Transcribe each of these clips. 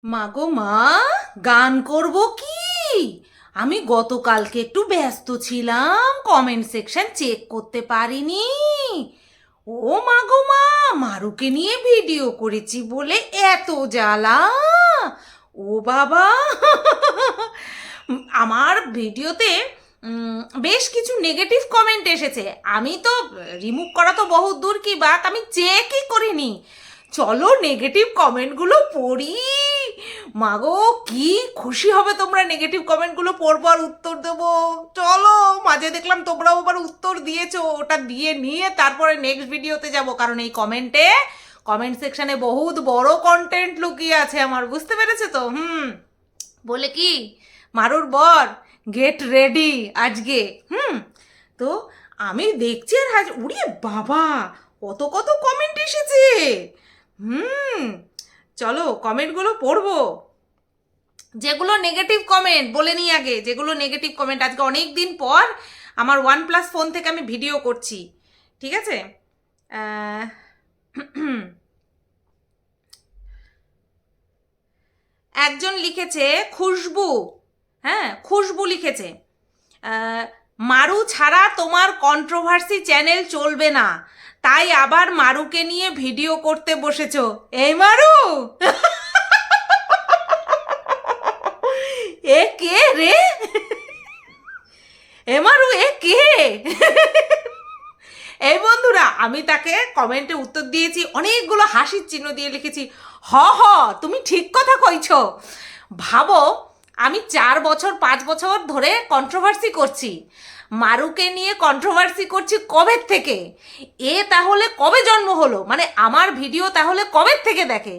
মাগো মা, গান করব কি? আমি গতকালকে একটু ব্যস্ত ছিলাম, কমেন্ট সেকশন চেক করতে পারিনি। ও মাগো মা, মারুকে নিয়ে ভিডিও করেছি বলে এত জ্বালা। ও বাবা আমার ভিডিওতে বেশ কিছু নেগেটিভ কমেন্ট এসেছে। আমি তো রিমুভ করা তো বহুত দূর কি বাত, আমি চেকই করিনি। চলো নেগেটিভ কমেন্টগুলো পড়ি। মাগো, কি খুশি হবে তোমরা নেগেটিভ কমেন্টগুলো পড়বো আর উত্তর দেবো। চলো, মাঝে দেখলাম তোমরাও আবার উত্তর দিয়েছো, ওটা দিয়ে নিয়ে তারপরে নেক্সট ভিডিওতে যাব, কারণ এই কমেন্ট সেকশনে বহুত বড় কন্টেন্ট লুকিয়ে আছে আমার, বুঝতে পেরেছো তো? বলে কি, মারুর বর গেট রেডি আজকে। তো আমি দেখছি আর উড়িয়ে বাবা, কত কত কমেন্ট এসেছে। হুম চলো কমেন্টগুলো পড়বো। যেগুলো নেগেটিভ কমেন্ট বলে নিই আগে, যেগুলো নেগেটিভ কমেন্ট, আজকে অনেক দিন পর আমার OnePlus ফোন থেকে আমি ভিডিও করছি, ঠিক আছে? একজন লিখেছে খুশবু, হ্যাঁ খুশবু লিখেছে, মারু ছাড়া তোমার কন্ট্রোভার্সি চ্যানেল চলবে না, তাই আবার মারুকে নিয়ে ভিডিও করতে বসেছো। এই মারু এ কে রে? এ মারু এ কে? এই বন্ধুরা, আমি তাকে কমেন্টে উত্তর দিয়েছি, অনেকগুলো হাসির চিহ্ন দিয়ে লিখেছি, হ হ তুমি ঠিক কথা কইছো। ভাবো, আমি 4 বছর 5 বছর ধরে কন্ট্রোভার্সি করছি, মারুকে নিয়ে কন্ট্রোভার্সি করছি কবে থেকে। এ তাহলে কবে জন্ম হলো, মানে আমার ভিডিও তাহলে কবে থেকে দেখে?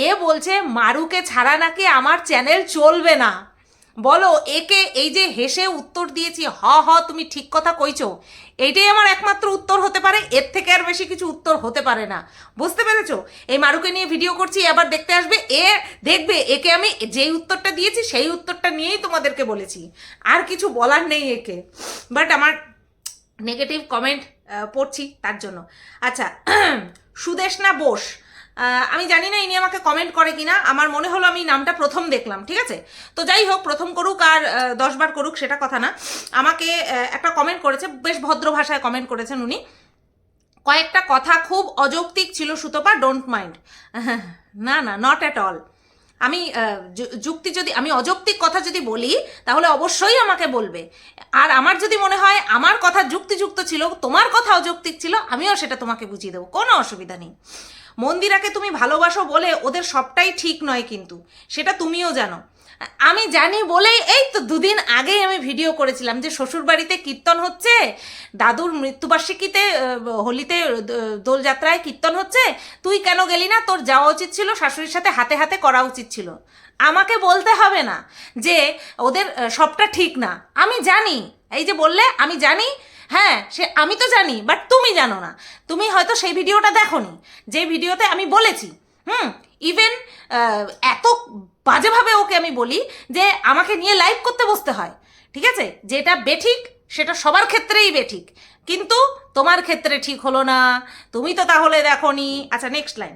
এ বলছে মারুকে ছাড়া নাকি আমার চ্যানেল চলবে না। বলো, একে এই যে হেসে উত্তর দিয়েছি হ হ তুমি ঠিক কথা কইছো, এইটাই আমার একমাত্র উত্তর হতে পারে, এর থেকে আর বেশি কিছু উত্তর হতে পারে না। বুঝতে পেরেছো? এই মারুকে নিয়ে ভিডিও করছি, আবার দেখতে আসবে, এ দেখবে একে আমি যেই উত্তরটা দিয়েছি সেই উত্তরটা নিয়েই তোমাদেরকে বলেছি, আর কিছু বলার নেই একে। বাট আমার নেগেটিভ কমেন্ট পড়ছি তার জন্য। আচ্ছা, সুদেশনা বোস, আমি জানি না ইনি আমাকে কমেন্ট করে কিনা, আমার মনে হলো আমি নামটা প্রথম দেখলাম, ঠিক আছে? তো যাই হোক, প্রথম করুক আর 10 বার করুক সেটা কথা না, আমাকে একটা কমেন্ট করেছে, বেশ ভদ্র ভাষায় কমেন্ট করেছেন উনি। কয়েকটা কথা খুব অযৌক্তিক ছিল সুতপা, ডোন্ট মাইন্ড। না না, নট অ্যাট অল। আমি যুক্তি যদি, আমি অযৌক্তিক কথা যদি বলি তাহলে অবশ্যই আমাকে বলবে, আর আমার যদি মনে হয় আমার কথা যুক্তিযুক্ত ছিল, তোমার কথা অযৌক্তিক ছিল, আমিও সেটা তোমাকে বুঝিয়ে দেবো, কোনো অসুবিধা নেই। মন্দিরাকে তুমি ভালোবাসো বলে ওদের সবটাই ঠিক নয়, কিন্তু সেটা তুমিও জানো। আমি জানি বলেই এই তো 2 দিন আগেই আমি ভিডিও করেছিলাম যে শ্বশুরবাড়িতে কীর্তন হচ্ছে, দাদুর মৃত্যুবার্ষিকীতে হোলিতে দোলযাত্রায় কীর্তন হচ্ছে, তুই কেন গেলি না? তোর যাওয়া উচিত ছিল, শাশুড়ির সাথে হাতে হাতে করা উচিত ছিল। আমাকে বলতে হবে না যে ওদের সবটা ঠিক না, আমি জানি। এই যে বললে আমি জানি, হ্যাঁ সে আমি তো জানি, বাট তুমি জানো না। তুমি হয়তো সেই ভিডিওটা দেখোনি যে ভিডিওতে আমি বলেছি। ইভেন এত বাজেভাবে ওকে আমি বলি যে আমাকে নিয়ে লাইভ করতে বসতে হয়, ঠিক আছে? যেটা বেঠিক সেটা সবার ক্ষেত্রেই বেঠিক, কিন্তু তোমার ক্ষেত্রে ঠিক হলো না, তুমি তো তাহলে দেখোনি। আচ্ছা, নেক্সট লাইন।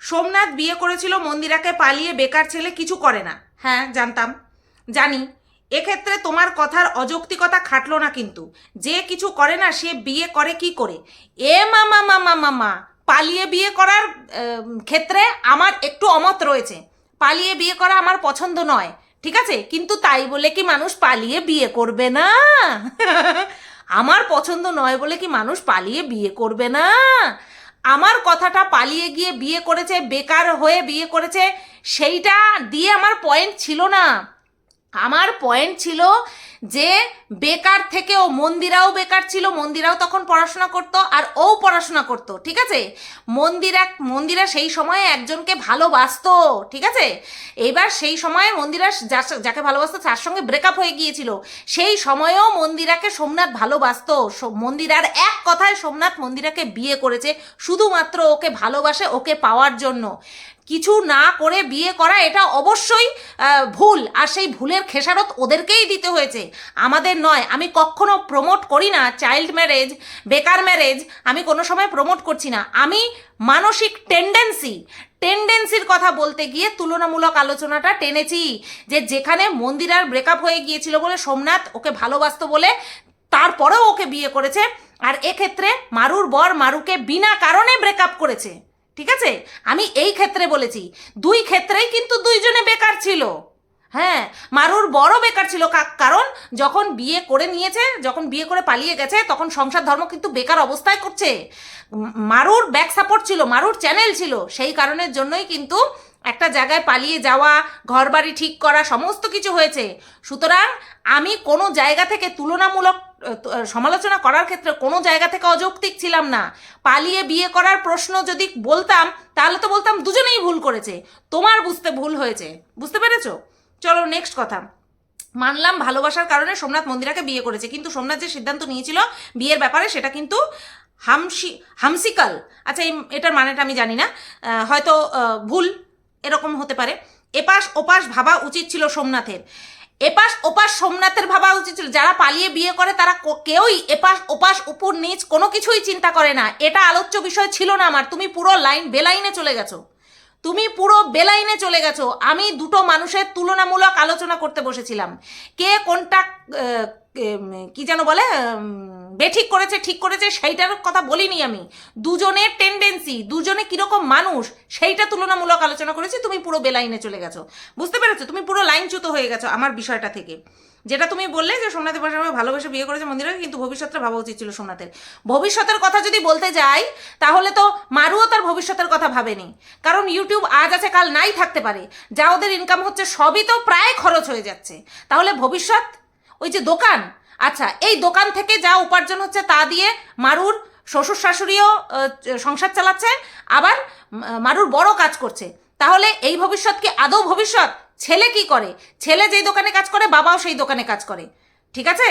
সোমনাথ বিয়ে করেছিল মন্দিরাকে, পালিয়ে বেকার ছেলে, কিছু করে না। হ্যাঁ জানতাম, জানি। এক্ষেত্রে তোমার কথার অযৌক্তিকতা খাটলো না, কিন্তু যে কিছু করে না সে বিয়ে করে কি করে? এ মামা মামা মামা, পালিয়ে বিয়ে করার ক্ষেত্রে আমার একটু অমত রয়েছে। পালিয়ে বিয়ে করা আমার পছন্দ নয়, ঠিক আছে? কিন্তু তাই বলে কি মানুষ পালিয়ে বিয়ে করবে না? আমার পছন্দ নয় বলে কি মানুষ পালিয়ে বিয়ে করবে না? আমার কথাটা পালিয়ে গিয়ে বিয়ে করেছে, বেকার হয়ে বিয়ে করেছে, সেইটা দিয়ে আমার পয়েন্ট ছিল না। আমার পয়েন্ট ছিল যে বেকার থেকেও মন্দিরাও বেকার ছিল, মন্দিরাও তখন পড়াশোনা করতো আর ও পড়াশোনা করতো, ঠিক আছে? মন্দিরা সেই সময়ে একজনকে ভালোবাসতো, ঠিক আছে? এবার সেই সময়ে মন্দিরা যাকে ভালোবাসতো তার সঙ্গে ব্রেকআপ হয়ে গিয়েছিল, সেই সময়েও মন্দিরাকে সোমনাথ ভালোবাসতো। মন্দিরার এক কথায় সোমনাথ মন্দিরাকে বিয়ে করেছে শুধুমাত্র ওকে ভালোবাসে, ওকে পাওয়ার জন্য। কিছু না করে বিয়ে করা এটা অবশ্যই ভুল, আর সেই ভুলের খেসারত ওদেরকেই দিতে হয়েছে, আমাদের নয়। আমি কখনো প্রমোট করি না চাইল্ড ম্যারেজ, বেকার ম্যারেজ, আমি কোনো সময় প্রমোট করছি না। আমি মানসিক টেন্ডেন্সির কথা বলতে গিয়ে তুলনামূলক আলোচনাটা টেনেছি, যে যেখানে মন্দিরার ব্রেকআপ হয়ে গিয়েছিল বলে সোমনাথ ওকে ভালোবাসতো বলে তারপরেও ওকে বিয়ে করেছে, আর এক্ষেত্রে মারুর বর মারুকে বিনা কারণে ব্রেকআপ করেছে। ঠিক আছে, আমি এই ক্ষেত্রে বলেছি, দুই ক্ষেত্রেই কিন্তু দুইজনে বেকার ছিল। হ্যাঁ, মারুর বড় বেকার ছিল, কারণ যখন বিয়ে করে নিয়েছে, যখন বিয়ে করে পালিয়ে গেছে, তখন সংসার ধর্ম কিন্তু বেকার অবস্থায় করছে। মারুর ব্যাক সাপোর্ট ছিল, মারুর চ্যানেল ছিল, সেই কারণের জন্যই কিন্তু একটা জায়গায় পালিয়ে যাওয়া, ঘরবাড়ি ঠিক করা, সমস্ত কিছু হয়েছে। সুতরাং আমি কোনো জায়গা থেকে তুলনামূলক সমালোচনা করার ক্ষেত্রে কোনো জায়গা থেকে অযৌক্তিক ছিলাম না। পালিয়ে বিয়ে করার প্রশ্ন যদি বলতাম তাহলে তো বলতাম দুজনেই ভুল করেছে, তোমার বুঝতে ভুল হয়েছে। বুঝতে পেরেছো? চলো নেক্সট কথা। মানলাম ভালোবাসার কারণে সোমনাথ মন্দিরাকে বিয়ে করেছে, কিন্তু সোমনাথ যে সিদ্ধান্ত নিয়েছিল বিয়ের ব্যাপারে সেটা কিন্তু হামসিকাল, আচ্ছা এটার মানেটা আমি জানি না, হয়তো ভুল এরকম হতে পারে। এপাশ ওপাশ ভাবা উচিত ছিল সোমনাথের, এপাশ ওপাশ সোমনাথের ভাবা উচিত ছিল। যারা পালিয়ে বিয়ে করে তারা কেউই এপাশ ওপাশ উপর নিচ কোনো কিছুই চিন্তা করে না। এটা আলোচ্য বিষয় ছিল না আমার। তুমি পুরো বেলাইনে চলে গেছো, তুমি পুরো বেলাইনে চলে গেছো। আমি দুটো মানুষের তুলনামূলক আলোচনা করতে বসেছিলাম, কে কোনটা কি যেন বলে বেঠিক করেছে ঠিক করেছে সেইটার কথা বলিনি আমি। দুজনের টেন্ডেন্সি, দুজনে কিরকম মানুষ, সেইটা তুলনামূলক আলোচনা করেছি। তুমি পুরো বেলাইনে চলে গেছো, বুঝতে পেরেছো? তুমি পুরো লাইনচ্যুত হয়ে গেছো আমার বিষয়টা থেকে। যেটা তুমি বললে যে সোমনাথের পাশাপাশি ভালোবেসে বিয়ে করেছে মন্দিরাকে, কিন্তু ভবিষ্যৎটা ভাবা উচিত ছিল সোমনাথের। ভবিষ্যতের কথা যদি বলতে যাই তাহলে তো মারুও তার ভবিষ্যতের কথা ভাবেনি, কারণ ইউটিউব আজ আছে কাল নাই থাকতে পারে, যা ওদের ইনকাম হচ্ছে সবই তো প্রায় খরচ হয়ে যাচ্ছে। তাহলে ভবিষ্যৎ ওই যে দোকান, আচ্ছা এই দোকান থেকে যা উপার্জন হচ্ছে তা দিয়ে মারুর শ্বশুর শাশুড়িও সংসার চালাচ্ছে, আবার মারুর বড় কাজ করছে। তাহলে এই ভবিষ্যৎ কি আদৌ ভবিষ্যৎ? ছেলে কি করে? ছেলে যেই দোকানে কাজ করে বাবাও সেই দোকানে কাজ করে। ঠিক আছে,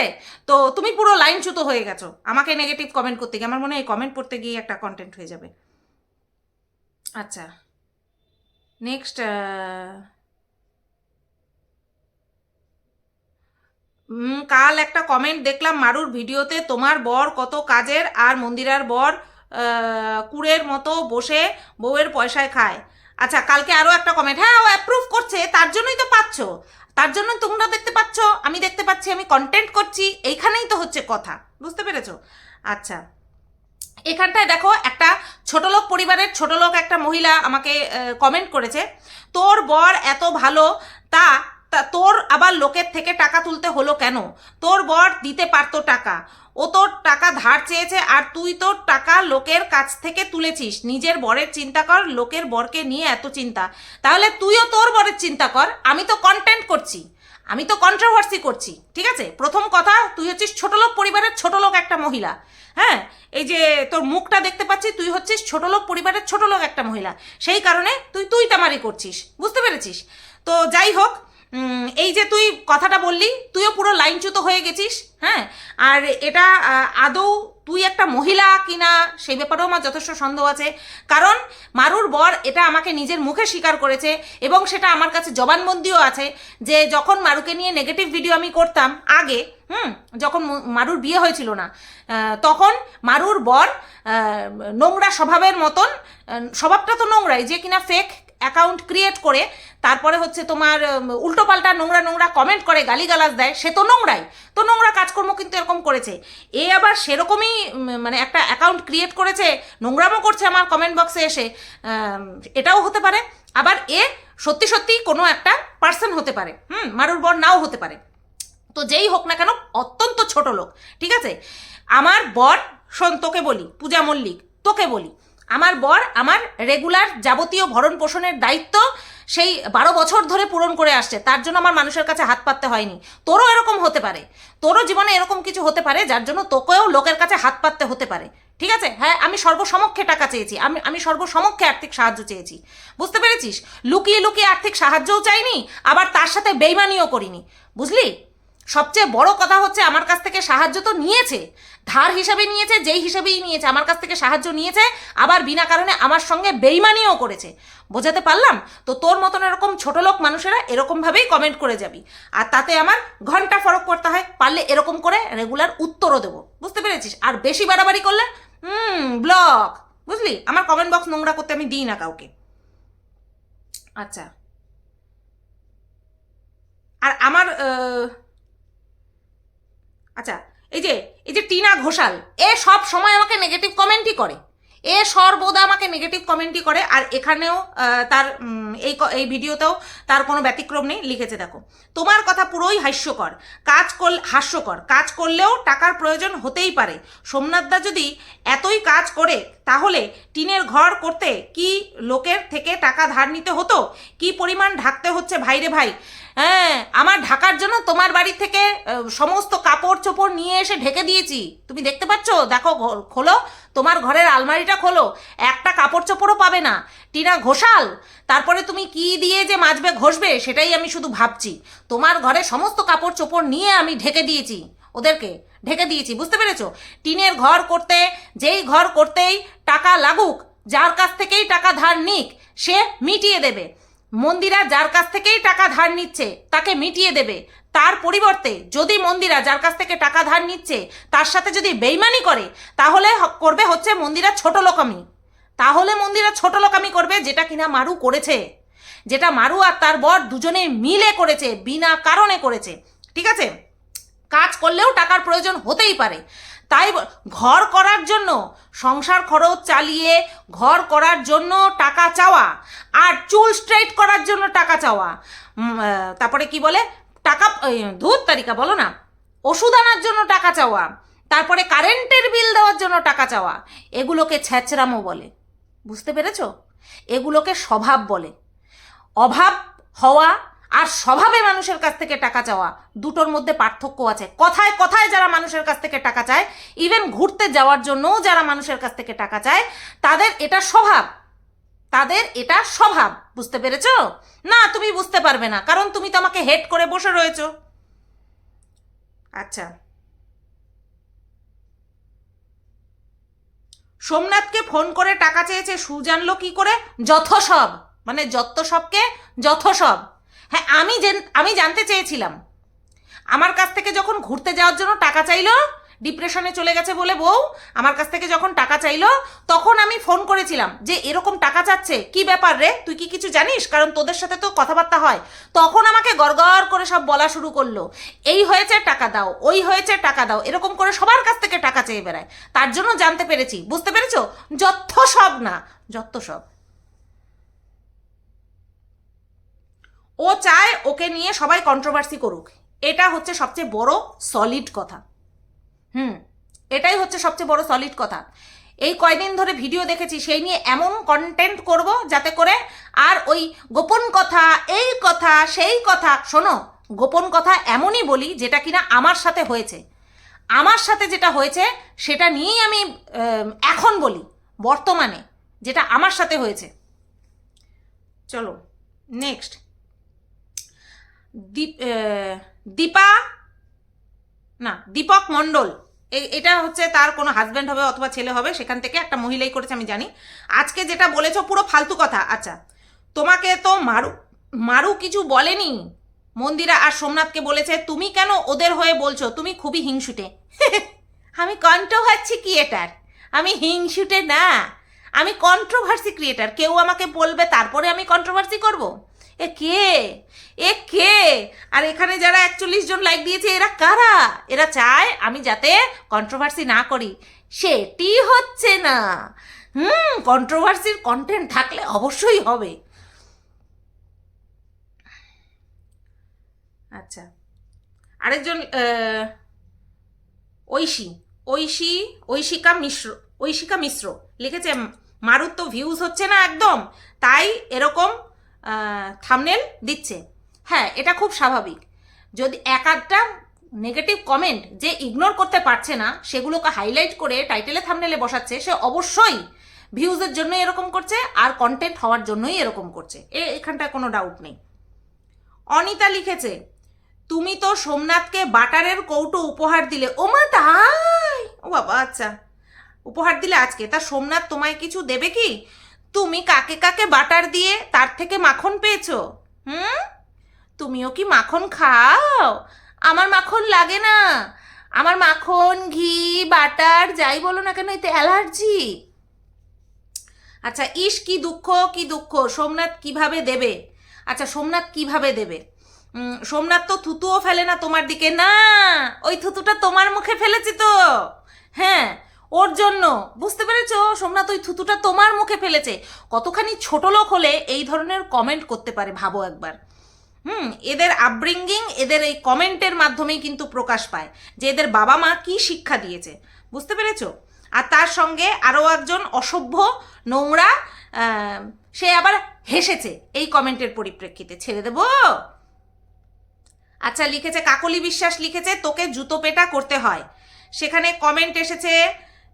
তো তুমি পুরো লাইনচ্যুত হয়ে গেছো আমাকে নেগেটিভ কমেন্ট করতে গিয়ে। আমার মনে হয় কমেন্ট পড়তে গিয়ে একটা কন্টেন্ট হয়ে যাবে। আচ্ছা নেক্সট, কাল একটা কমেন্ট দেখলাম মারুর ভিডিওতে, তোমার বর কত কাজের আর মন্দিরার বর কুড়ের মতো বসে বউয়ের পয়সায় খায়। আচ্ছা কালকে আরও একটা কমেন্ট, হ্যাঁ ও অ্যাপ্রুভ করছে, তার জন্যই তো পাচ্ছ, তার জন্য তোমরা দেখতে পাচ্ছ, আমি দেখতে পাচ্ছি, আমি কন্টেন্ট করছি, এইখানেই তো হচ্ছে কথা। বুঝতে পেরেছো? আচ্ছা এখানটায় দেখো একটা ছোটলোক পরিবারের ছোটলোক একটা মহিলা আমাকে কমেন্ট করেছে, তোর বর এত ভালো, তা তোর আবার লোকের থেকে টাকা তুলতে হলো কেন? তোর বর দিতে পারতো টাকা, ও তোর টাকা ধার চেয়েছে আর তুই তোর টাকা লোকের কাছ থেকে তুলেছিস। নিজের বরের চিন্তা কর, লোকের বরকে নিয়ে এত চিন্তা। তাহলে তুইও তোর বরের চিন্তা কর। আমি তো কন্টেন্ট করছি, আমি তো কন্ট্রোভার্সি করছি। ঠিক আছে, প্রথম কথা তুই হচ্ছিস ছোটলোক পরিবারের ছোটলোক একটা মহিলা। হ্যাঁ, এই যে তোর মুখটা দেখতে পাচ্ছি, তুই হচ্ছিস ছোটলোক পরিবারের ছোটলোক একটা মহিলা, সেই কারণে তুই তামারি করছিস। বুঝতে পেরেছিস? তো যাই হোক, এই যে তুই কথাটা বললি, তুইও পুরো লাইনচ্যুত হয়ে গেছিস। হ্যাঁ, আর এটা আদৌ তুই একটা মহিলা কিনা সেই ব্যাপারেও আমার যথেষ্ট সন্দেহ আছে, কারণ মারুর বর এটা আমাকে নিজের মুখে স্বীকার করেছে এবং সেটা আমার কাছে জবানবন্দিও আছে, যে যখন মারুকে নিয়ে নেগেটিভ ভিডিও আমি করতাম আগে, যখন মারুর বিয়ে হয়েছিল না, তখন মারুর বর নোংরা স্বভাবের মতন, স্বভাবটা তো নোংরাই, যে কিনা ফেক অ্যাকাউন্ট ক্রিয়েট করে তারপরে হচ্ছে তোমার উল্টোপাল্টা নোংরা নোংরা কমেন্ট করে, গালিগালাজ দেয়, সে তো নোংরাই, তো নোংরা কাজকর্ম কিন্তু এরকম করেছে। এ আবার সেরকমই মানে একটা অ্যাকাউন্ট ক্রিয়েট করেছে, নোংরামও করছে আমার কমেন্ট বক্সে এসে, এটাও হতে পারে। আবার এ সত্যি সত্যি কোনো একটা পার্সন হতে পারে, মারুর বর নাও হতে পারে। তো যেই হোক না কেন অত্যন্ত ছোট লোক। ঠিক আছে, আমার বর, শোন তোকে বলি, পূজা মল্লিক তোকে বলি, আমার বর আমার রেগুলার যাবতীয় ভরণ পোষণের দায়িত্ব সেই 12 বছর ধরে পূরণ করে আসছে, তার জন্য আমার মানুষের কাছে হাত পাততে হয়নি। তোরও এরকম হতে পারে, তোরও জীবনে এরকম কিছু হতে পারে যার জন্য তোকেও লোকের কাছে হাত পাততে হতে পারে। ঠিক আছে, হ্যাঁ আমি সর্বসমক্ষে টাকা চেয়েছি, আমি সর্বসমক্ষে আর্থিক সাহায্য চেয়েছি। বুঝতে পেরেছিস? লুকিয়ে লুকিয়ে আর্থিক সাহায্যও চাইনি, আবার তার সাথে বেইমানিও করিনি। বুঝলি? সবচেয়ে বড় কথা হচ্ছে আমার কাছ থেকে সাহায্য তো নিয়েছে, ধার হিসাবে নিয়েছে, যেই হিসাবেই নিয়েছে আমার কাছ থেকে সাহায্য নিয়েছে, আবার বিনা কারণে আমার সঙ্গে বেইমানিও করেছে। বোঝাতে পারলাম? তো তোর মতন এরকম ছোটলোক মানুষেরা এরকমভাবেই কমেন্ট করে যাবি, আর তাতে আমার ঘন্টা ফরক করতে হয়, পারলে এরকম করে রেগুলার উত্তরও দেবো। বুঝতে পেরেছিস? আর বেশি বাড়াবাড়ি করলে ব্লক। বুঝলি? আমার কমেন্ট বক্স নোংরা করতে আমি দিই না কাউকে। আচ্ছা, আর আমার আচ্ছা, এই যে টিনা ঘোষাল, এ সব সময় আমাকে নেগেটিভ কমেন্টই করে, এ সর্বদা আমাকে নেগেটিভ কমেন্টই করে। আর এখানেও তার এই ভিডিওতেও তার কোনো ব্যতিক্রম নেই। লিখেছে দেখো, তোমার কথা পুরোই হাস্যকর, হাস্যকর কাজ করলেও টাকার প্রয়োজন হতেই পারে। সোমনাথদা যদি এতই কাজ করে তাহলে টিনের ঘর করতে কি লোকের থেকে টাকা ধার নিতে হতো? কি পরিমাণ ঢাকতে হচ্ছে ভাইরে ভাই। হ্যাঁ, আমার ঢাকার জন্য তোমার বাড়ি থেকে সমস্ত কাপড় চোপড় নিয়ে এসে ঢেকে দিয়েছি। তুমি দেখতে পাচ্ছ? দেখো, খোলো তোমার ঘরের আলমারিটা, খোলো, একটা কাপড় চোপড়ও পাবে না। টিনা ঘোষাল, তারপরে তুমি কি দিয়ে যে মাজবে ঘষবে সেটাই আমি শুধু ভাবছি। তোমার ঘরে সমস্ত কাপড় চোপড় নিয়ে আমি ঢেকে দিয়েছি, ওদেরকে ঢেকে দিয়েছি, বুঝতে পেরেছো? টিনের ঘর করতে, যেই ঘর করতেই টাকা লাগুক, যার কাছ থেকেই টাকা ধার নিক, সে মিটিয়ে দেবে। মন্দিরা যার কাছ থেকেই টাকা ধার নিচ্ছে তাকে মিটিয়ে দেবে। তার পরিবর্তে যদি মন্দিরা যার কাছ থেকে টাকা ধার নিচ্ছে তার সাথে যদি বেইমানি করে, তাহলে করবে হচ্ছে মন্দিরা ছোট লোকামি। তাহলে মন্দিরা ছোট লোকামি করবে, যেটা কিনা মারু করেছে, যেটা মারু আর তার বর দুজনে মিলে করেছে, বিনা কারণে করেছে। ঠিক আছে? কাজ করলেও টাকার প্রয়োজন হতেই পারে, তাই ঘর করার জন্য, সংসার খরচ চালিয়ে ঘর করার জন্য টাকা চাওয়া, আর চুল স্ট্রেট করার জন্য টাকা চাওয়া, তারপরে কি বলে, টাকা ধূত তালিকা বলো না, ওষুধ আনার জন্য টাকা চাওয়া, তারপরে কারেন্টের বিল দেওয়ার জন্য টাকা চাওয়া, এগুলোকে ছ্যাচরামো বলে। বুঝতে পেরেছো? এগুলোকে স্বভাব বলে। অভাব হওয়া আর স্বভাবে মানুষের কাছ থেকে টাকা চাওয়া, দুটোর মধ্যে পার্থক্য আছে। কথায় কথায় যারা মানুষের কাছ থেকে টাকা চায়, ইভেন ঘুরতে যাওয়ার জন্যও যারা মানুষের কাছ থেকে টাকা চায়, তাদের এটা স্বভাব, তাদের এটা স্বভাব। বুঝতে পেরেছো? না, তুমি বুঝতে পারবে না, কারণ তুমি তো আমাকে হেড করে বসে রয়েছো। আচ্ছা, সোমনাথকে ফোন করে টাকা চেয়েছে, সু জানলো কি করে? যত সব, মানে যত সবকে যত সব। হ্যাঁ, আমি জানতে চেয়েছিলাম, আমার কাছ থেকে যখন ঘুরতে যাওয়ার জন্য টাকা চাইলো, ডিপ্রেশনে চলে গেছে বলে বউ আমার কাছ থেকে যখন টাকা চাইলো, তখন আমি ফোন করেছিলাম যে এরকম টাকা চাচ্ছে, কি ব্যাপার রে, তুই কি কিছু জানিস? কারণ তোদের সাথে তো কথাবার্তা হয়। তখন আমাকে গড়গড় করে সব বলা শুরু করলো, এই হয়েছে টাকা দাও, ওই হয়েছে টাকা দাও, এরকম করে সবার কাছ থেকে টাকা চেয়ে বেড়ায়। তার জন্য জানতে পেরেছি। বুঝতে পেরেছো? যত সব না, যত সব। ও চায় ওকে নিয়ে সবাই কন্ট্রোভার্সি করুক, এটা হচ্ছে সবচেয়ে বড় সলিড কথা। এটাই হচ্ছে সবচেয়ে বড় সলিড কথা। এই কয়দিন ধরে ভিডিও দেখেছি, সেই নিয়ে এমন কন্টেন্ট করব যাতে করে আর ওই গোপন কথা, এই কথা, সেই কথা, শোনো, গোপন কথা এমনই বলি যেটা কিনা আমার সাথে হয়েছে। আমার সাথে যেটা হয়েছে সেটা নিয়েই আমি এখন বলি, বর্তমানে যেটা আমার সাথে হয়েছে। চলো নেক্সট, দীপা, না, দীপক মণ্ডল, এটা হচ্ছে তার কোনো হাজব্যান্ড হবে অথবা ছেলে হবে, সেখান থেকে একটা মহিলাই করেছে আমি জানি। আজকে যেটা বলেছো পুরো ফালতু কথা। আচ্ছা, তোমাকে তো মারু কিছু বলেনি, মন্দিরা আর সোমনাথকে বলেছে, তুমি কেন ওদের হয়ে বলছো? তুমি খুবই হিংসুটে। আমি কন্ট্রোভার্সি ক্রিয়েটার, আমি হিংসুটে না, আমি কন্ট্রোভার্সি ক্রিয়েটার। কেউ আমাকে বলবে তারপরে আমি কন্ট্রোভার্সি করব? এ কে, এ কে? আর এখানে যারা 41 জন লাইক দিয়েছে, এরা কারা? এরা চায় আমি যাতে কন্ট্রোভার্সি না করি, সেটি হচ্ছে না। কন্ট্রোভার্সির কন্টেন্ট থাকলে অবশ্যই হবে। আচ্ছা, আরেকজন ঐশিকা মিশ্র লিখেছে, মারুর তো ভিউজ হচ্ছে না একদম, তাই এরকম থাম্বনেল দিচ্ছে। হ্যাঁ, এটা খুব স্বাভাবিক। যদি এক আধটা নেগেটিভ কমেন্ট যে ইগনোর করতে পারছে না, সেগুলোকে হাইলাইট করে টাইটেলে থাম্বনেলে বসাচ্ছে, সে অবশ্যই ভিউজের জন্যই এরকম করছে আর কন্টেন্ট হওয়ার জন্যই এরকম করছে, এখানটায় কোনো ডাউট নেই। অনিতা লিখেছে, তুমি তো সোমনাথকে বাটারের কৌটো উপহার দিলে। ও মা, তাই? ও বাবা, আচ্ছা, উপহার দিলে আজকে। তা সোমনাথ তোমায় কিছু দেবে কি? তুমি কাকে কাকে বাটার দিয়ে তার থেকে মাখন পেয়েছো? তুমিও কি মাখন খাও? আমার মাখন লাগে না, আমার মাখন, ঘি, বাটার যাই বলো না কেন, এতে অ্যালার্জি। আচ্ছা, ইস কি দুঃখ কি দুঃখ, সোমনাথ কিভাবে দেবে? আচ্ছা, সোমনাথ কিভাবে দেবে? সোমনাথ তো থুতুও ফেলে না তোমার দিকে, না ওই থুতুটা তোমার মুখে ফেলেছি তো, হ্যাঁ ওর জন্য, বুঝতে পেরেছো? সোমনাথ ওই থুতুটা তোমার মুখে ফেলেছে। কতখানি ছোট লোক হলে এই ধরনের কমেন্ট করতে পারে ভাবো একবার। এদের আপব্রিঙ্গিং, এদের এই কমেন্টের মাধ্যমেই কিন্তু প্রকাশ পায় যে এদের বাবা মা কি শিক্ষা দিয়েছে, বুঝতে পেরেছো? আর তার সঙ্গে আরও একজন অসভ্য নোংরা, সে আবার হেসেছে এই কমেন্টের পরিপ্রেক্ষিতে, ছেড়ে দেবো? আচ্ছা, লিখেছে কাকলি বিশ্বাস, লিখেছে তোকে জুতো পেটা করতে হয়। সেখানে কমেন্ট এসেছে,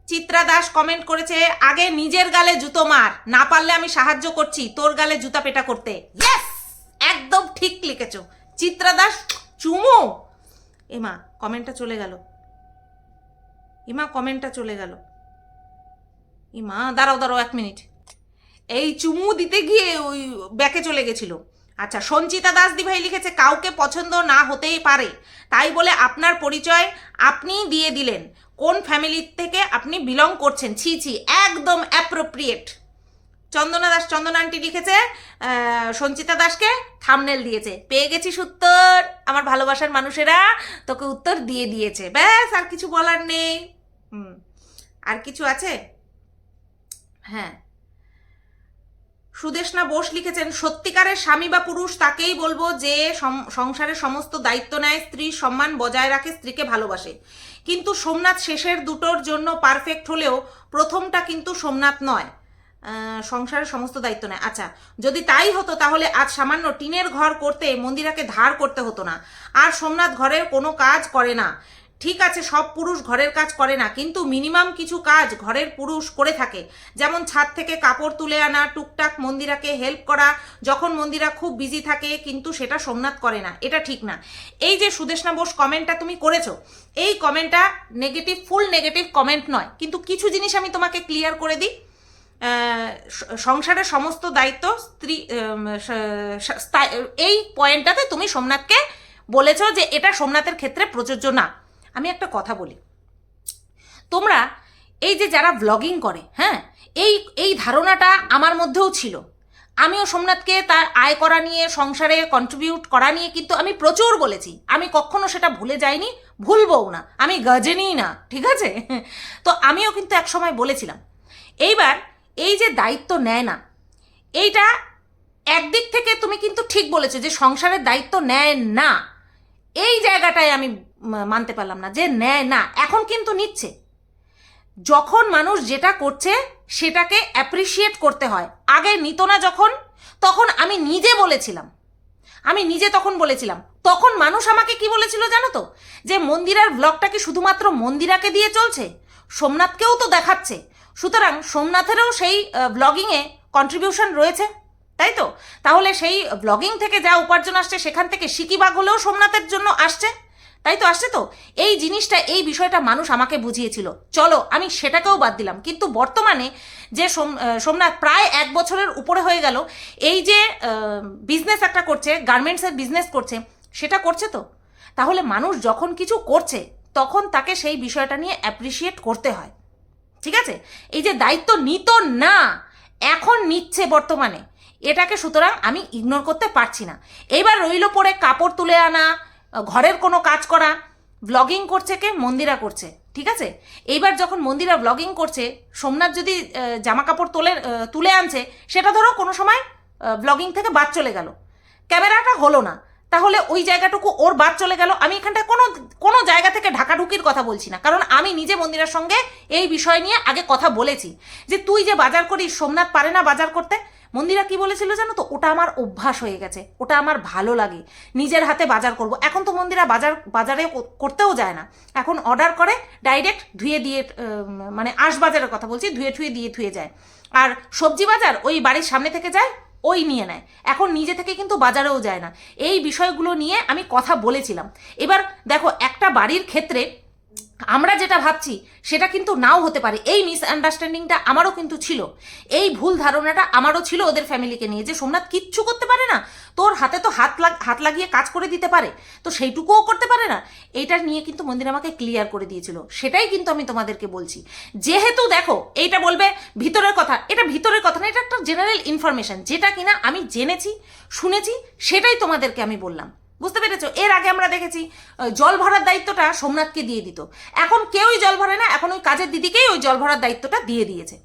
চিত্রা দাস কমেন্ট করেছে, আগে নিজের গালে জুতো মার, না পারলে আমি সাহায্য করছি তোর গালে জুতা পেটা করতে। ইয়েস, একদম ঠিক লিখেছো চিত্রা দাস, চুমু। এমা কমেন্টটা চলে গেল, ইমা কমেন্টটা চলে গেল, ইমা দাঁড়াও দাঁড়াও 1 মিনিট, এই চুমু দিতে গিয়ে ওই ব্যাকে চলে গেছিল। আচ্ছা, সঞ্চিতা দাস দি ভাই লিখেছে কাউকে পছন্দ না হতেই পারে, তাই বলে আপনার পরিচয় আপনিই দিয়ে দিলেন, কোন ফ্যামিলি থেকে আপনি বিলং করছেন, ছি ছি, একদম অ্যাপ্রোপ্রিয়েট। চন্দনা দাস, চন্দনা আন্টি লিখেছে সঞ্চিতা দাসকে থামনেল দিয়েছে, পেয়ে গেছিস উত্তর, আমার ভালোবাসার মানুষেরা তোকে উত্তর দিয়ে দিয়েছে, ব্যাস আর কিছু বলার নেই। আর কিছু আছে? হ্যাঁ, সুদেশনা বোস লিখেছেন সত্যিকারের স্বামী বা পুরুষ তাকেই বলবো যে সংসারের সমস্ত দায়িত্ব নেয়, স্ত্রীর সম্মান বজায় রাখে, স্ত্রীকে ভালোবাসে। কিন্তু সোমনাথ শেষের দুটোর জন্য পারফেক্ট হলেও প্রথমটা কিন্তু সোমনাথ নয়, সংসারের সমস্ত দায়িত্ব নেয়। আচ্ছা, যদি তাই হতো তাহলে আজ সামান্য টিনের ঘর করতে মন্দিরাকে ধার করতে হতো না। আর সোমনাথ ঘরের কোনো কাজ করে না, ঠিক আছে সব পুরুষ ঘরের কাজ করে না, কিন্তু মিনিমাম কিছু কাজ ঘরের পুরুষ করে থাকে, যেমন ছাদ থেকে কাপড় তুলে আনা, টুকটাক মন্দিরাকে হেল্প করা যখন মন্দিরা খুব বিজি থাকে, কিন্তু সেটা সোমনাথ করে না, এটা ঠিক না। এই যে সুদেশনা বোস কমেন্টটা তুমি করেছো, এই কমেন্টটা নেগেটিভ, ফুল নেগেটিভ কমেন্ট নয়, কিন্তু কিছু জিনিস আমি তোমাকে ক্লিয়ার করে দিই। সংসারের সমস্ত দায়িত্ব স্ত্রী, এই পয়েন্টটাতে তুমি সোমনাথকে বলেছো যে এটা সোমনাথের ক্ষেত্রে প্রযোজ্য না। আমি একটা কথা বলি, তোমরা এই যে যারা ব্লগিং করে, হ্যাঁ, এই ধারণাটা আমার মধ্যেও ছিল। আমিও সোমনাথকে তার আয় করা নিয়ে, সংসারে কন্ট্রিবিউট করা নিয়ে কিন্তু আমি প্রচুর বলেছি, আমি কখনো সেটা ভুলে যাইনি, ভুলবও না, আমি গজেনিই না, ঠিক আছে? তো আমিও কিন্তু এক সময় বলেছিলাম। এইবার এই যে দায়িত্ব নেয় না, এইটা একদিক থেকে তুমি কিন্তু ঠিক বলেছো যে সংসারের দায়িত্ব নেয় না, এই জায়গাটায় আমি মানতে পারলাম না যে নেয় না, এখন কিন্তু নিচ্ছে। যখন মানুষ যেটা করছে সেটাকে অ্যাপ্রিসিয়েট করতে হয়, আগে নিত না যখন, তখন আমি নিজে তখন বলেছিলাম, তখন মানুষ আমাকে কি বলেছিল জানো তো, যে মন্দিরার ব্লগটা কি শুধুমাত্র মন্দিরাকে দিয়ে চলছে, সোমনাথকেও তো দেখাচ্ছে, সুতরাং সোমনাথেরও সেই ব্লগিংয়ে কন্ট্রিবিউশন রয়েছে, তাই তো? তাহলে সেই ব্লগিং থেকে যা উপার্জন আসছে সেখান থেকে সিকিভাগ হলেও সোমনাথের জন্য আসছে, তাই তো? আসছে তো। এই জিনিসটা, এই বিষয়টা মানুষ আমাকে বুঝিয়েছিল, চলো আমি সেটাকেও বাদ দিলাম। কিন্তু বর্তমানে যে সোমনাথ প্রায় 1 বছরের উপরে হয়ে গেল এই যে বিজনেস একটা করছে, গার্মেন্টসের বিজনেস করছে, সেটা করছে তো, তাহলে মানুষ যখন কিছু করছে তখন তাকে সেই বিষয়টা নিয়ে অ্যাপ্রিসিয়েট করতে হয়, ঠিক আছে? এই যে দায়িত্ব নিত না, এখন নিচ্ছে বর্তমানে, এটাকে সুতরাং আমি ইগনোর করতে পারছি না। এইবার রইল পরে কাপড় তুলে আনা, ঘরের কোনো কাজ করা, ব্লগিং করছে কে? মন্দিরা করছে, ঠিক আছে? এইবার যখন মন্দিরা ব্লগিং করছে, সোমনাথ যদি জামা কাপড় তুলে আনছে, সেটা ধরো কোনো সময় ব্লগিং থেকে বাদ চলে গেল, ক্যামেরাটা হলো না, তাহলে ওই জায়গাটুকু ওর বাদ চলে গেল। আমি এখানটায় কোনো জায়গা থেকে ঢাকাঢুকির কথা বলছি না, কারণ আমি নিজে মন্দিরার সঙ্গে এই বিষয় নিয়ে আগে কথা বলেছি যে তুই যে বাজার করিস, সোমনাথ পারে না বাজার করতে। মন্দিরা কি বলেছিল জানো তো, ওটা আমার অভ্যাস হয়ে গেছে, ওটা আমার ভালো লাগে, নিজের হাতে বাজার করব। এখন তো মন্দিরা বাজারে করতেও যায় না, এখন অর্ডার করে ডাইরেক্ট ধুয়ে দিয়ে, মানে বাজারের কথা বলছি, ধুয়ে দিয়ে যায়। আর সবজি বাজার ওই বাড়ির সামনে থেকে যায়, ওই নিয়ে নেয়, এখন নিজে থেকে কিন্তু বাজারেও যায় না। এই বিষয়গুলো নিয়ে আমি কথা বলেছিলাম। এবার দেখো, একটা বাড়ির ক্ষেত্রে আমরা যেটা ভাবছি সেটা কিন্তু নাও হতে পারে। এই মিসআন্ডারস্ট্যান্ডিংটা আমারও কিন্তু ছিল, এই ভুল ধারণাটা আমারও ছিল ওদের ফ্যামিলিকে নিয়ে, যে সোমনাথ কিচ্ছু করতে পারে না, তোর হাতে তো হাত লাগিয়ে কাজ করে দিতে পারে, তো সেইটুকুও করতে পারে না। এইটা নিয়ে কিন্তু মন্দির আমাকে ক্লিয়ার করে দিয়েছিল, সেটাই কিন্তু আমি তোমাদেরকে বলছি। যেহেতু দেখো এইটা বলবে ভিতরের কথা, এটা ভিতরের কথা না, এটা একটা জেনারেল ইনফরমেশন, যেটা কিনা আমি জেনেছি শুনেছি, সেটাই তোমাদেরকে আমি বললাম। বুঝতে পেরেছো? এর আগে আমরা দেখেছি জল ভরার দায়িত্বটা সোমনাথকে দিয়ে দিত, এখন কেউই জল ভরে না, এখন ওই কাজের দিদিকেই ওই জল ভরার দায়িত্বটা দিয়ে দিয়েছে।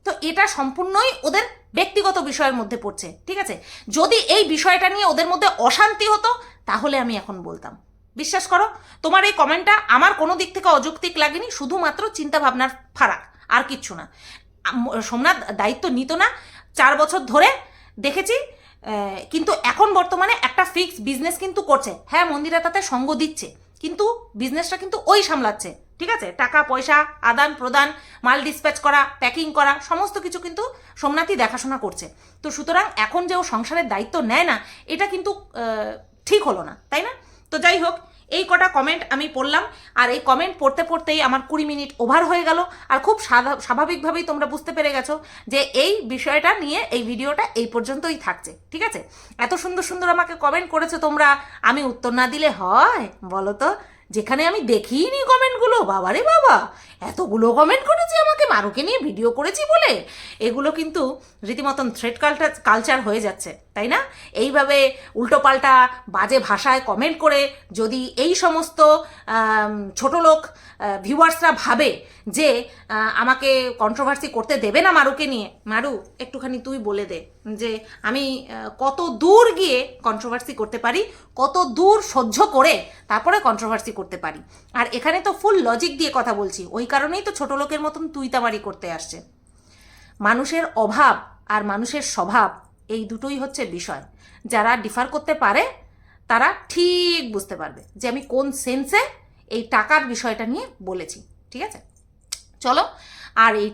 তো এটা সম্পূর্ণই ওদের ব্যক্তিগত বিষয়ের মধ্যে পড়ছে, ঠিক আছে? যদি এই বিষয়টা নিয়ে ওদের মধ্যে অশান্তি হতো তাহলে আমি এখন বলতাম। বিশ্বাস করো, তোমার এই কমেন্টটা আমার কোনো দিক থেকে অযৌক্তিক লাগেনি, শুধুমাত্র চিন্তা ভাবনার ফারাক, আর কিচ্ছু না। সোমনাথ দায়িত্ব নিত না 4 বছর ধরে দেখেছি, কিন্তু এখন বর্তমানে একটা ফিক্স বিজনেস কিন্তু করছে। হ্যাঁ, মন্দিরা তাতে সঙ্গ দিচ্ছে, কিন্তু বিজনেসটা কিন্তু ওই সামলাচ্ছে, ঠিক আছে? টাকা পয়সা আদান প্রদান, মাল ডিসপ্যাচ করা, প্যাকিং করা, সমস্ত কিছু কিন্তু সোমনাথই দেখাশোনা করছে। তো সুতরাং এখন যে ও সংসারের দায়িত্ব নেয় না, এটা কিন্তু ঠিক হলো না, তাই না? তো যাই হোক, এই কটা কমেন্ট আমি পড়লাম, আর এই কমেন্ট পড়তে পড়তেই আমার 20 মিনিট ওভার হয়ে গেল। আর খুব স্বাভাবিকভাবেই তোমরা বুঝতে পেরে গেছো যে এই বিষয়টা নিয়ে এই ভিডিওটা এই পর্যন্তই থাকছে, ঠিক আছে? এত সুন্দর সুন্দর আমাকে কমেন্ট করেছো তোমরা, আমি উত্তর না দিলে হয় বলো তো? যেখানে আমি দেখিনি কমেন্টগুলো, বাবারে বাবা, এতগুলো কমেন্ট করেছি আমাকে মারুকে নিয়ে ভিডিও করেছি বলে, এগুলো কিন্তু রীতিমতন থ্রেড কালচার হয়ে যাচ্ছে, তাই না? এইভাবে উল্টোপাল্টা বাজে ভাষায় কমেন্ট করে যদি এই সমস্ত ছোট লোক ভিউয়ার্সরা ভাবে যে আমাকে কন্ট্রোভার্সি করতে দেবে না মারুকে নিয়ে, মারু একটুখানি তুই বলে দে যে আমি কত দূর গিয়ে কন্ট্রোভার্সি করতে পারি, কত দূর সহ্য করে তারপরে কন্ট্রোভার্সি করতে পারি। আর এখানে তো ফুল লজিক দিয়ে কথা বলছি, ওই কারণেই তো ছোট লোকের মতন তুই তামারি করতে আসছে। মানুষের অভাব আর মানুষের স্বভাব, এই দুটোই হচ্ছে বিষয়। যারা ডিফার করতে পারে তারা ঠিক বুঝতে পারবে যে আমি কোন সেন্সে এই টাকার বিষয়টা নিয়ে বলেছি, ঠিক আছে? চলো, আর এই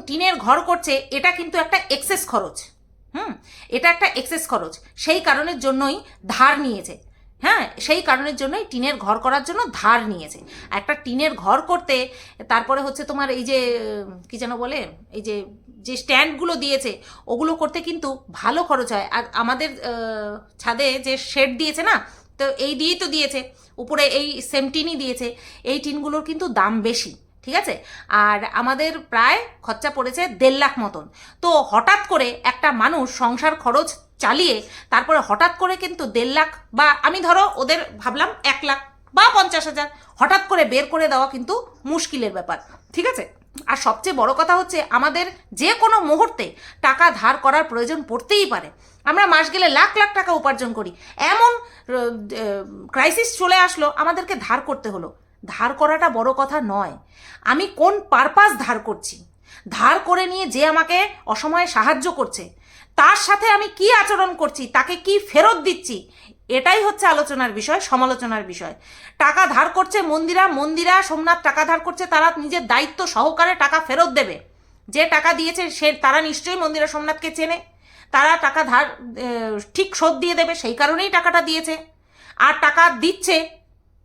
টিনের ঘর করছে, এটা কিন্তু একটা এক্সেস খরচ। এটা একটা এক্সেস খরচ, সেই কারণের জন্যই ধার নিয়েছে। হ্যাঁ, সেই কারণের জন্যই টিনের ঘর করার জন্য ধার নিয়েছে। একটা টিনের ঘর করতে তারপরে হচ্ছে তোমার এই যে কি যেন বলে, এই যে যে স্ট্যান্ডগুলো দিয়েছে ওগুলো করতে কিন্তু ভালো খরচ হয়। আর আমাদের ছাদে যে শেড দিয়েছে না, তো এই দিয়েই তো দিয়েছে, উপরে এই সেম টিনই দিয়েছে, এই টিনগুলোর কিন্তু দাম বেশি, ঠিক আছে? আর আমাদের প্রায় খরচা পড়েছে 1.5 লাখ মতন। তো হঠাৎ করে একটা মানুষ সংসার খরচ চালিয়ে তারপরে হঠাৎ করে কিন্তু 1.5 লাখ, বা আমি ধরো ওদের ভাবলাম 1 লাখ বা 50,000 হঠাৎ করে বের করে দেওয়া কিন্তু মুশকিলের ব্যাপার, ঠিক আছে? আর সবচেয়ে বড় কথা হচ্ছে আমাদের যে কোনো মুহূর্তে টাকা ধার করার প্রয়োজন পড়তেই পারে। আমরা মাস গেলে লাখ লাখ টাকা উপার্জন করি, এমন ক্রাইসিস চলে আসলো আমাদেরকে ধার করতে হলো। ধার করাটা বড় কথা নয়, আমি কোন পারপাস ধার করছি, ধার করে নিয়ে যে আমাকে অসময়ে সাহায্য করছে তার সাথে আমি কি আচরণ করছি, তাকে কি ফেরত দিচ্ছি, এটাই হচ্ছে আলোচনার বিষয়, সমালোচনার বিষয়। টাকা ধার করছে মন্দিরা সোমনাথ টাকা ধার করছে, তারা নিজের দায়িত্ব সহকারে টাকা ফেরত দেবে। যে টাকা দিয়েছে তারা নিশ্চয়ই মন্দিরা সোমনাথকে চেনে, তারা টাকা ধার ঠিক শোধ দিয়ে দেবে, সেই কারণেই টাকাটা দিয়েছে। আর টাকা দিচ্ছে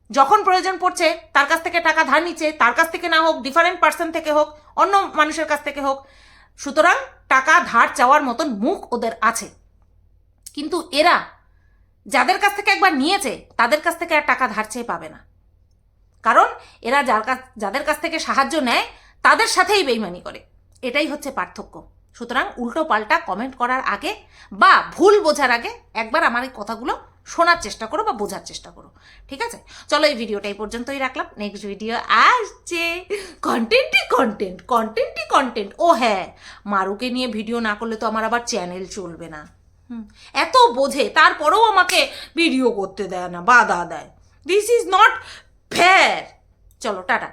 যখন প্রয়োজন পড়ছে, তার কাছ থেকে টাকা ধার নিচ্ছে, তার কাছ থেকে না হোক, ডিফারেন্ট পার্সন থেকে হোক, অন্য মানুষের কাছ থেকে হোক। সুতরাং টাকা ধার চাওয়ার মতন মুখ ওদের আছে, কিন্তু এরা যাদের কাছ থেকে একবার নিয়েছে তাদের কাছ থেকে আর টাকা ধার চেয়ে পাবে না, কারণ এরা যাদের কাছ থেকে সাহায্য নেয় তাদের সাথেই বেইমানি করে, এটাই হচ্ছে পার্থক্য। সুতরাং উল্টো পাল্টা কমেন্ট করার আগে বা ভুল বোঝার আগে একবার আমার এই কথাগুলো শোনার চেষ্টা করো বা বোঝার চেষ্টা করো, ঠিক আছে? চলো, এই ভিডিওটা এই পর্যন্তই রাখলাম। নেক্সট ভিডিও আসছে, কন্টেন্ট। ও হ্যাঁ, মারুকে নিয়ে ভিডিও না করলে তো আমার আবার চ্যানেল চলবে না। এত বোঝে, তারপরেও আমাকে ভিডিও করতে দেয় না, বাধা দেয়। This is not fair. চলো, টাটা।